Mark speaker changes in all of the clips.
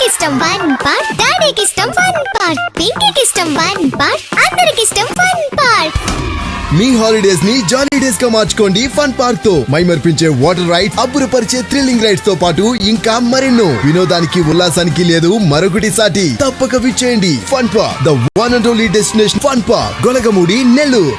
Speaker 1: ఇష్టం one part, డాడీకి ఇష్టం వన్ పార్ట్, పింకీకి ఇష్టం వన్ పార్ట్, అందరికి ఇష్టం వన్ పార్ట్.
Speaker 2: మీ హాలిడేస్ ని జాలీ డేస్ గా మార్చుకోండి ఫన్ పార్క్ తో. మైమర్పించే వాటర్ రైడ్స్, అబ్బురపరిచే థ్రిల్లింగ్ రైడ్స్ తో పాటు ఇంకా మరెన్నో. వినోదానికి ఉల్లాసానికి లేదు మరొకటి సాటి. తప్పక విచ్చేయండి fun park, the one and only destination fun park, Golagamudi, Nellore.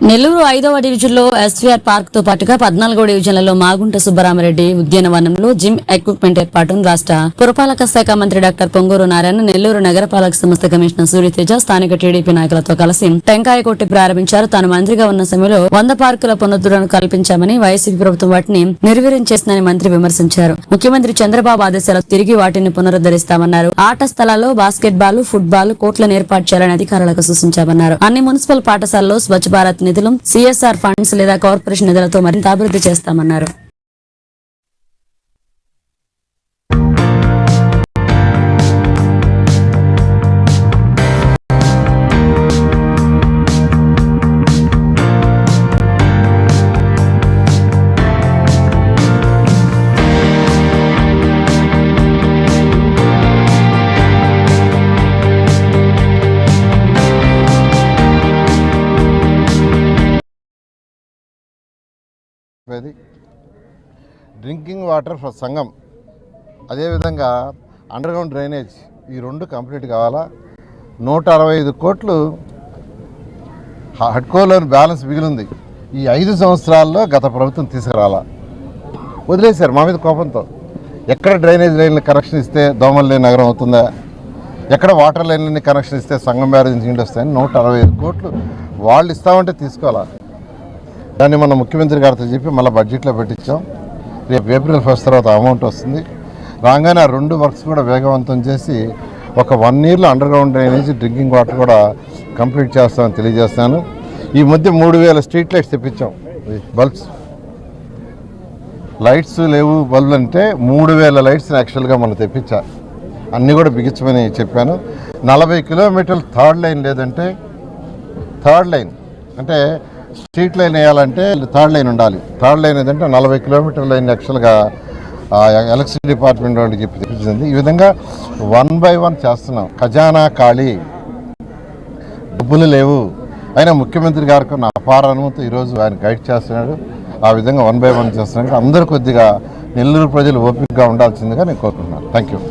Speaker 3: Nellore 5వ డివిజన్లో ఎస్వీఆర్ పార్క్ తో పాటుగా 14వ డివిజన్లలో మాగుంట సుబ్బరామరెడ్డి ఉద్యానవనంలో జిమ్ ఎక్విప్మెంట్ ఏర్పాటును రాష్ట్ర పురపాలక శాఖ మంత్రి డాక్టర్ పొంగూరు నారాయణ, నెల్లూరు నగరపాలక సంస్థ కమిషనర్ సూర్యతేజ స్థానిక టీడీపీ నాయకులతో కలిసి టెంకాయ కొట్టి ప్రారంభించారు. తాను మంత్రిగా ఉన్న సమయంలో 100 పార్కుల పునరుద్ధరణ కల్పించామని, వైసీపీ ప్రభుత్వం వాటిని నిర్వీర్యం చేసిందని మంత్రి విమర్శించారు. ముఖ్యమంత్రి చంద్రబాబు ఆదేశాలతో తిరిగి వాటిని పునరుద్ధరిస్తామన్నారు. ఆట స్థలాల్లో బాస్కెట్ బాల్, ఫుట్బాల్ కోర్టులను ఏర్పాటు చేయాలని అధికారులకు సూచించామన్నారు. అన్ని మున్సిపల్ పాఠశాలలో స్వచ్ఛ భారత్ నిధులు, సిఎస్ఆర్ ఫండ్స్ లేదా కార్పొరేషన్ నిధులతో మరింత అభివృద్ధి చేస్తామన్నారు.
Speaker 4: డ్రింకింగ్ వాటర్ ఫర్ సంఘం, అదేవిధంగా అండర్గ్రౌండ్ డ్రైనేజ్, ఈ రెండు కంప్లీట్ కావాలా. 165 కోట్లు హడ్కోలోని బ్యాలెన్స్ మిగిలింది. ఈ 5 సంవత్సరాల్లో గత ప్రభుత్వం తీసుకురాలా, వదిలేశారు మా మీద కోపంతో. ఎక్కడ డ్రైనేజ్ లైన్లు కనెక్షన్ ఇస్తే దోమలు లేని నగరం అవుతుందా, ఎక్కడ వాటర్ లైన్లని కనెక్షన్ ఇస్తే సంఘం బ్యారేజ్ నుంచి నీళ్ళు వస్తాయని 165 కోట్లు వాళ్ళు ఇస్తామంటే తీసుకోవాలా. దాన్ని మన ముఖ్యమంత్రి గారితో చెప్పి మళ్ళీ బడ్జెట్లో పెట్టించాం. రేపు ఏప్రిల్ 1 తర్వాత అమౌంట్ వస్తుంది. రాగానే ఆ 2 వర్క్స్ కూడా వేగవంతం చేసి ఒక 1 ఇయర్లో అండర్గ్రౌండ్ డ్రైనేజ్, డ్రింకింగ్ వాటర్ కూడా కంప్లీట్ చేస్తామని తెలియజేస్తాను. ఈ మధ్య 3000 స్ట్రీట్ లైట్స్ తెప్పించాం. బల్బ్స్, లైట్స్ లేవు బల్బులు అంటే 3000 లైట్స్ని యాక్చువల్గా మనం తెప్పించా. అన్నీ కూడా బిగించమని చెప్పాను. 40 కిలోమీటర్లు థర్డ్ లైన్ లేదంటే, థర్డ్ లైన్ అంటే స్ట్రీట్ లైన్ వేయాలంటే థర్డ్ లైన్ ఉండాలి. థర్డ్ లైన్ ఏదంటే 40 కిలోమీటర్ లైన్ యాక్చువల్గా ఎలక్ట్రిసిటీ డిపార్ట్మెంట్ వాళ్ళకి తెప్పించింది. ఈ విధంగా 1 by 1 చేస్తున్నాం. ఖజానా ఖాళీ, డబ్బులు లేవు అయినా ముఖ్యమంత్రి గారికి నా అపార అనుమతి ఈరోజు ఆయన గైడ్ చేస్తున్నాడు. ఆ విధంగా 1 by 1 చేస్తున్నాడు. అందరూ కొద్దిగా నెల్లూరు ప్రజలు ఓపికగా ఉండాల్సిందిగా నేను కోరుకుంటున్నాను. Thank you.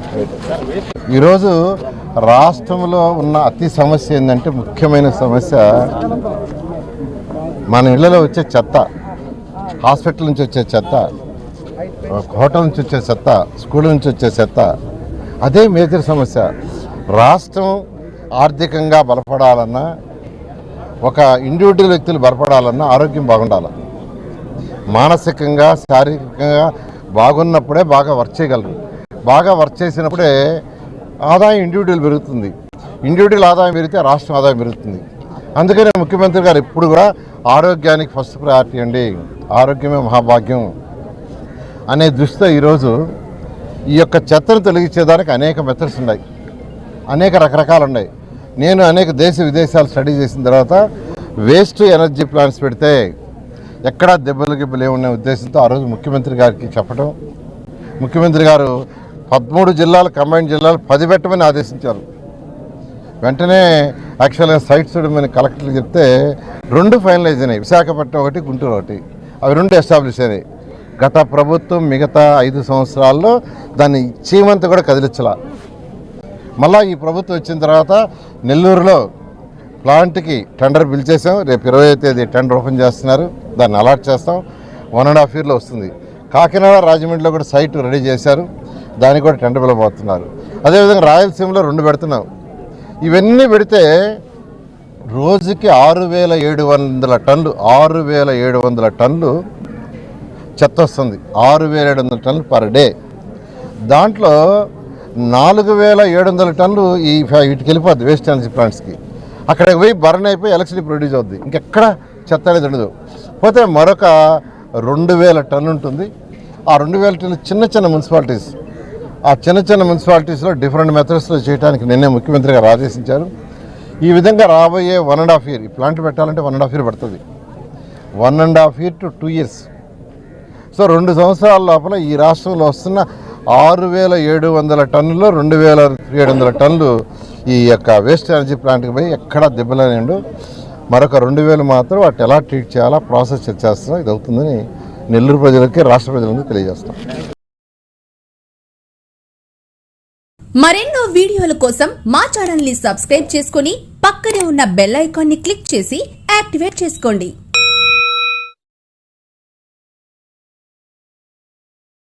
Speaker 4: ఈరోజు రాష్ట్రంలో ఉన్న అతి సమస్య ఏంటంటే, ముఖ్యమైన సమస్య మన ఇళ్లలో వచ్చే చెత్త, హాస్పిటల్ నుంచి వచ్చే చెత్త, హోటల్ నుంచి వచ్చే చెత్త, స్కూల్ నుంచి వచ్చే చెత్త. అదే మేజర్ సమస్య. రాష్ట్రం ఆర్థికంగా బలపడాలన్నా, ఒక ఇండివిజువల్ వ్యక్తులు బలపడాలన్నా ఆరోగ్యం బాగుండాలి. మానసికంగా, శారీరకంగా బాగున్నప్పుడే బాగా వర్క్ చేయగలరు. బాగా వర్క్ చేసినప్పుడే ఆదాయం ఇండివిజువల్ పెరుగుతుంది. ఇండివిజువల్ ఆదాయం పెరిగితే రాష్ట్రం ఆదాయం పెరుగుతుంది. అందుకనే ముఖ్యమంత్రి గారు ఎప్పుడు కూడా ఆరోగ్యానికి ఫస్ట్ ప్రయారిటీ అండి, ఆరోగ్యమే మహాభాగ్యం అనే దృష్టితో ఈరోజు ఈ యొక్క చెత్తను తొలగించేదానికి అనేక మెథడ్స్ ఉన్నాయి, అనేక రకరకాలు ఉన్నాయి. నేను అనేక దేశ విదేశాలు స్టడీ చేసిన తర్వాత వేస్ట్ ఎనర్జీ ప్లాంట్స్ పెడితే ఎక్కడా దెబ్బలు గిబ్బలు ఏమున్న ఉద్దేశంతో ఆ రోజు ముఖ్యమంత్రి గారికి చెప్పడం, ముఖ్యమంత్రి గారు 13 జిల్లాలు, కంబైన్డ్ జిల్లాలు 10 పెట్టమని ఆదేశించారు. వెంటనే యాక్చువల్గా సైట్స్ మన కలెక్టర్లు చెప్తే 2 ఫైనలైజ్ అయినాయి. విశాఖపట్నం ఒకటి, గుంటూరు ఒకటి. అవి 2 ఎస్టాబ్లిష్ అయినాయి. గత ప్రభుత్వం మిగతా 5 సంవత్సరాల్లో దాన్ని చీమంతా కూడా కదిలించాల. మళ్ళీ ఈ ప్రభుత్వం వచ్చిన తర్వాత నెల్లూరులో ప్లాంట్కి టెండర్ పిలిచేసాం. రేపు 20వ తేదీ టెండర్ ఓపెన్ చేస్తున్నారు. దాన్ని అలాట్ చేస్తాం. 1.5 yearలో వస్తుంది. కాకినాడ, రాజమండ్రిలో కూడా సైట్ రెడీ చేశారు. దానికి కూడా టెండర్ పిలవబోతున్నారు. అదేవిధంగా రాయలసీమలో 2 పెడుతున్నాం. ఇవన్నీ పెడితే రోజుకి 6,700 టన్నులు, 6,700 టన్నులు చెత్త వస్తుంది. 6,700 టన్నులు పర్ డే. దాంట్లో 4,700 టన్నులు వీటికి వెళ్ళిపోద్ది వేస్ట్ ఎనర్జీ ప్లాంట్స్కి. అక్కడికి పోయి బర్న్ అయిపోయి ఎలక్ట్రిసిటీ ప్రొడ్యూస్ అవుద్ది. ఇంకెక్కడ చెత్త అనేది ఉండదు. పోతే మరొక 2,000 టన్నులు ఉంటుంది. ఆ 2,000 టన్నులు చిన్న చిన్న మున్సిపాలిటీస్, ఆ చిన్న చిన్న మున్సిపాలిటీస్లో డిఫరెంట్ మెథడ్స్లో చేయడానికి నిన్నే ముఖ్యమంత్రి గారు ఆదేశించారు. ఈ విధంగా రాబోయే 1.5 year, ఈ ప్లాంట్ పెట్టాలంటే 1.5 year పడుతుంది. 1.5 year to 2 years. So so 2 సంవత్సరాల లోపల ఈ రాష్ట్రంలో వస్తున్న 6,700 టన్నుల్లో 2,700 టన్నులు ఈ యొక్క వేస్ట్ ఎనర్జీ ప్లాంట్కి పోయి ఎక్కడా దెబ్బలేనిండు. మరొక 2,000 మాత్రం వాటి ఎలా ట్రీట్ చేయాలా ప్రాసెస్ చేస్తున్నాం. ఇది అవుతుందని నెల్లూరు ప్రజలకి రాష్ట్ర ప్రజలకు తెలియజేస్తాం.
Speaker 5: మరెన్నో వీడియోల కోసం మా ఛానల్ ని సబ్స్క్రైబ్ చేసుకుని పక్కనే ఉన్న బెల్ ఐకాన్ ని క్లిక్ చేసి యాక్టివేట్ చేసుకోండి.